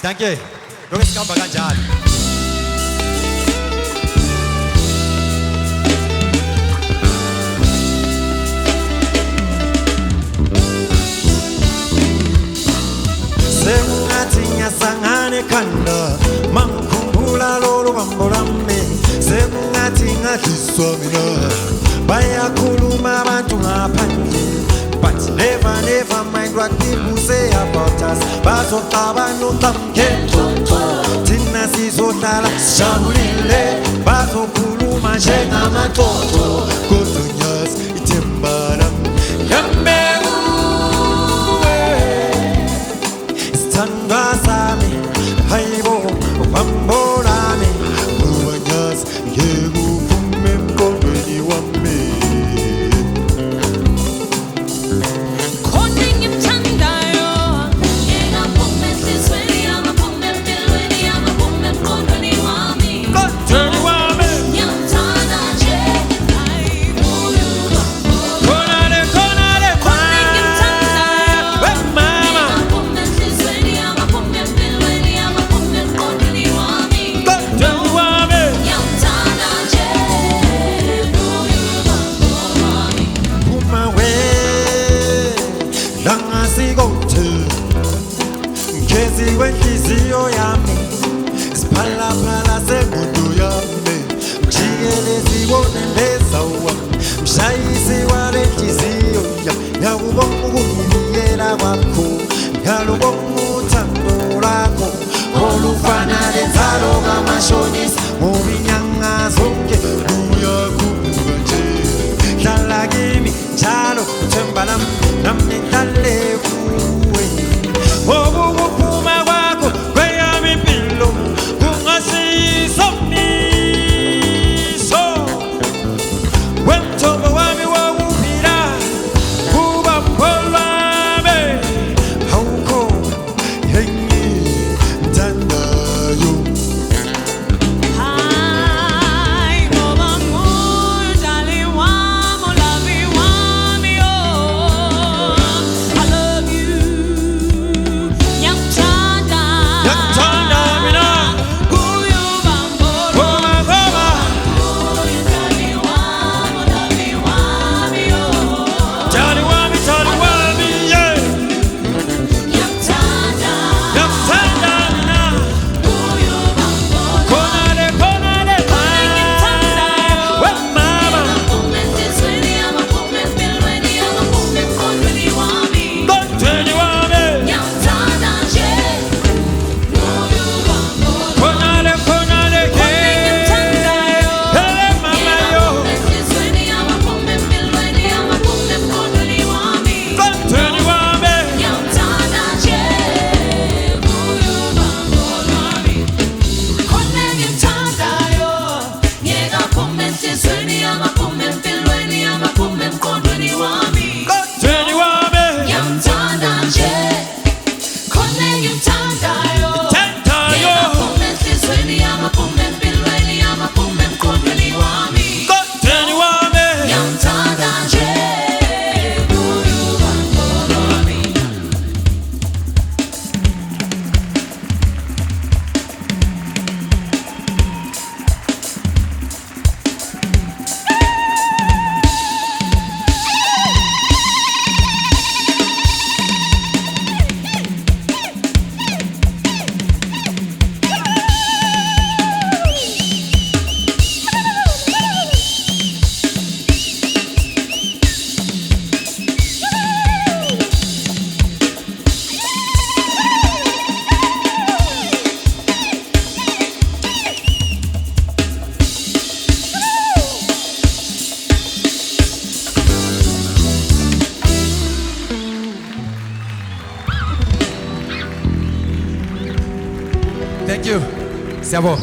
Thank you. Luis Kambaganjan. Sengathi sangane khanda mangikhumbula lolu hambo lami sengathi ngadliswa mina bayakhuluma abantu ngaphandle but never mind what people say about us bazoxabana ucamkhetho thina sizohlala sijabulile bazokhuluma njengamaxoxo kodwa nyazi ithemba lami Sami, haibo, bambolami, uanyas, yegu, fumem, kolweni wame. Calling him Tandayo, yega fumem, sisweni, ama fumem, pilweni, ama fumem, kolweni wame. Kolweni wame. Yamtana je, haibo, konale. calling him Tandayo, Mama. yega fumem, sisweni, ama fumem, pilweni, ama fumem, kolweni wame. Kolweni wame. Yamtana je, Puma we, langa sigote. Kezi wenhliziyo yami, siphalaphala sengudo yami. Mjikele sibone lezawa, mshayisi wale nhliziyo yami. Ngiyakubonga ukungibiyela kwakho, ngiyalubonga uthando lwakho olufana lenzalo kamashonisa. Ngoba inyanga zonke luyakhuphuka nje. Hlala kimi njalo uthemba lami nami ngihlale kuwe. Ngoba ukuphuma kwakho kweyami impilo kungasiyisomiso. Wemthombo wami wokuphila kuba mkholwami awukho engithandayo. Hi, ngoba ngudlali wami, ulavi wami, oh, I love you, ngiyamthanda, Ngiyakuthanda mina kuye ubambolo, ngoba ngudlali wami, ulavi wami, oh, Jali wami yeah. ngiyamthanda, Ngiyakuthanda mina kuye ubambolo, konale ngiyamthanda, we mama amaphuma ensizweni, amaphuma empilweni, amaphuma emqondweni wami. Kolweni wame Ngiyamthanda nje, kuye ubambolo, konale ngimthandayo, hele mama yo amaphuma enhlizweni, amaphuma empilweni, amaphuma emqondweni wami. Kolweni wame Ngiyamthanda nje, kuye ubambolo wami. Khona ngimthandayo, ngeke aphume enhlizweni, amaphuma empilweni, amaphuma emqondweni wami. Kolweni wame Ngiyamthanda nje, khona ngimthandayo, Thandayo ngeke enhlizweni, amaphuma empilweni, amaphuma emqondweni wami. Kolweni wame Ngiyamthanda nje, kuye ubambolo wami. Thank you. Siamo.